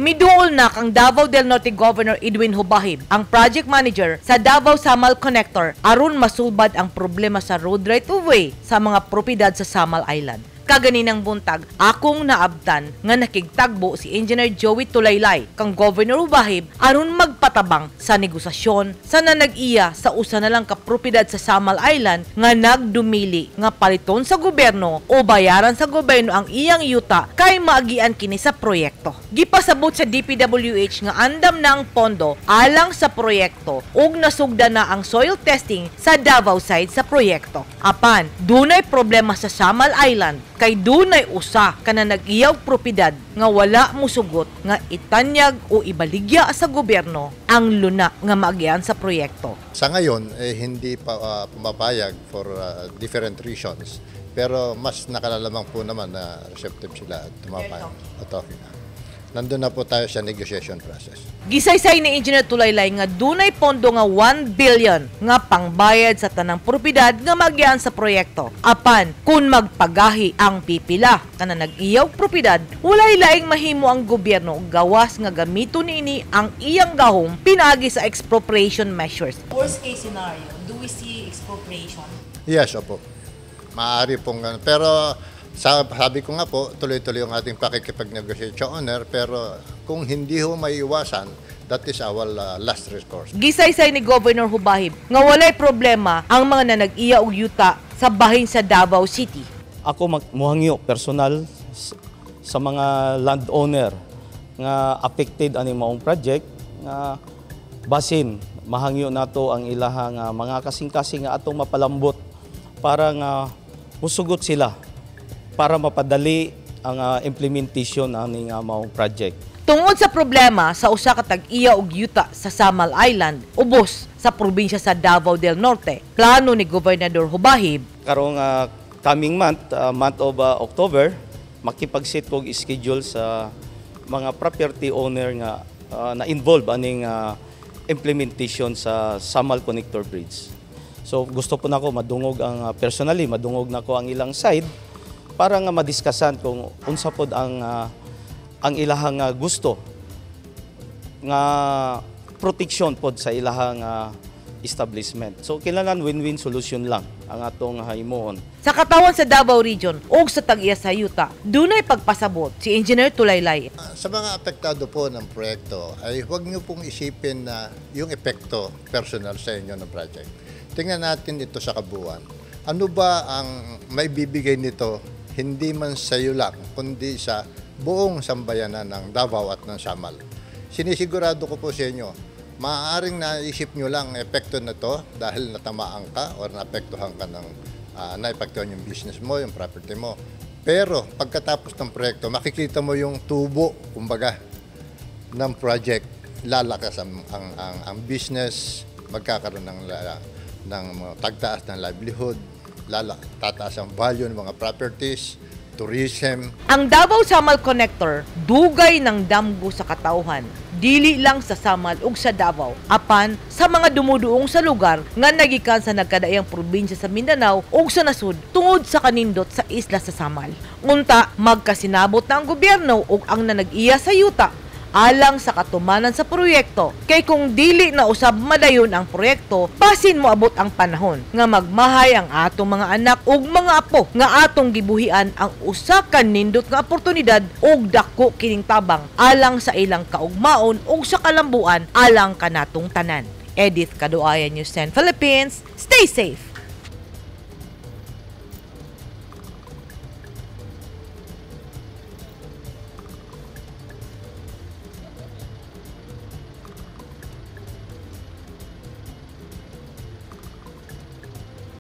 Miduol na kang Davao del Norte Governor Edwin Hubahib, ang project manager sa Davao Samal Connector, aron masulbad ang problema sa road right-of-way sa mga propiedad sa Samal Island. Kaganinang buntag, akong naabtan nga nakigtagbo si Engineer Joey Tulaylay kang Governor Hubahib aron magpatabang sa negosasyon sa nanag-iya sa usa na lang ka propiedad sa Samal Island nga nagdumili nga paliton sa gobyerno o bayaran sa gobyerno ang iyang yuta kay maagian kini sa proyekto. Gipasabot sa DPWH nga andam na ang pondo alang sa proyekto ug nasugda na ang soil testing sa Davao side sa proyekto. Apan, dunay problema sa Samal Island kay dunay usa ka na nag-iyaw propiedad nga wala musugot nga itanyag o ibaligya sa gobyerno ang luna nga maagian sa proyekto. Sa ngayon, hindi pa pumapayag for different reasons. Pero mas nakalalamang po naman na receptive sila at tumapayag. Nandun na po tayo sa negotiation process. Gisaysay ni Engineer Tulaylay nga dunay pondo nga 1 billion nga pangbayad sa tanang propiedad nga maagian sa proyekto. Apan, kung magpagahi ang pipila kana nag-iyaw propiedad, walay laing mahimo ang gobyerno gawas nga gamito niini ang iyang gahom pinaagi sa expropriation measures. Worst case scenario, do we see expropriation? Yes, opo. Maaari pong ganun. Pero sabi ko nga po, tuloy-tuloy yung ating pakikipag-negotiate sa owner, pero kung hindi ho maiiwasan, that is our last recourse. Gisaysay ni Governor Hubahib nga walay problema ang mga nanag-iya og yuta sa bahin sa Davao City. Ako muhangyo personal sa mga landowner nga affected ani maong project nga basin mahangyo nato ang ilahang mga kasing-kasing nga atong mapalambot para nga musugot sila para mapadali ang implementation ng maong project. Tungod sa problema sa usa ka tag-iya og yuta sa Samal Island, ubos sa probinsya sa Davao del Norte, plano ni Gobernador Hubahib Karong coming month of October, makipag-set kog schedule sa mga property owner nga na-involve aning implementation sa Samal Connector Bridge. So gusto po nako madungog ang personally madungog nako ang ilang side para nga madiskusan kung unsa pod ang ilahang gusto nga protection pod sa ilahang establishment. So kinahanglan win-win solution lang ang atong himuon. sa katawan sa Davao Region ug sa tag-iya sa yuta. Dunay pagpasabot si Engineer Tulaylay. Sa mga apektado po ng proyekto ay huwag niyo pong isipin na yung epekto personal sa inyo ng project. Tingnan natin ito sa kabuuan. Ano ba ang may bibigay nito hindi man sa iyo lang, kundi sa buong sambayanan ng Davao at ng Samal. Sinisigurado ko po sa inyo, maaaring naisip nyo lang epekto na to dahil natamaan ka o naapektuhan ka ng naepektuhan yung business mo, yung property mo. Pero pagkatapos ng proyekto, makikita mo yung tubo, kumbaga, ng project. Lalakas ang business, magkakaroon ng tagtaas ng livelihood, tataas ang value ng mga properties, tourism. Ang Davao Samal Connector dugay ng damgo sa katauhan, dili lang sa Samal ug sa Davao, apan sa mga dumuduong sa lugar nga nagikan sa nagkadaiyang probinsya sa Mindanao ug sa nasud tungod sa kanindot sa isla sa Samal. Unta magkasinabot na ang gobyerno ug ang nanag-iya sa yuta alang sa katumanan sa proyekto. Kay kung dili na usab madayon ang proyekto, basin mo abot ang panahon nga magmahay ang atong mga anak ug mga apo nga atong gibuhian ang usa ka nindot nga oportunidad ug dako kining tabang alang sa ilang kaugmaon ug sa kalambuan alang kanatong tanan. Edith Kaduayan, News 10 Philippines. Stay safe!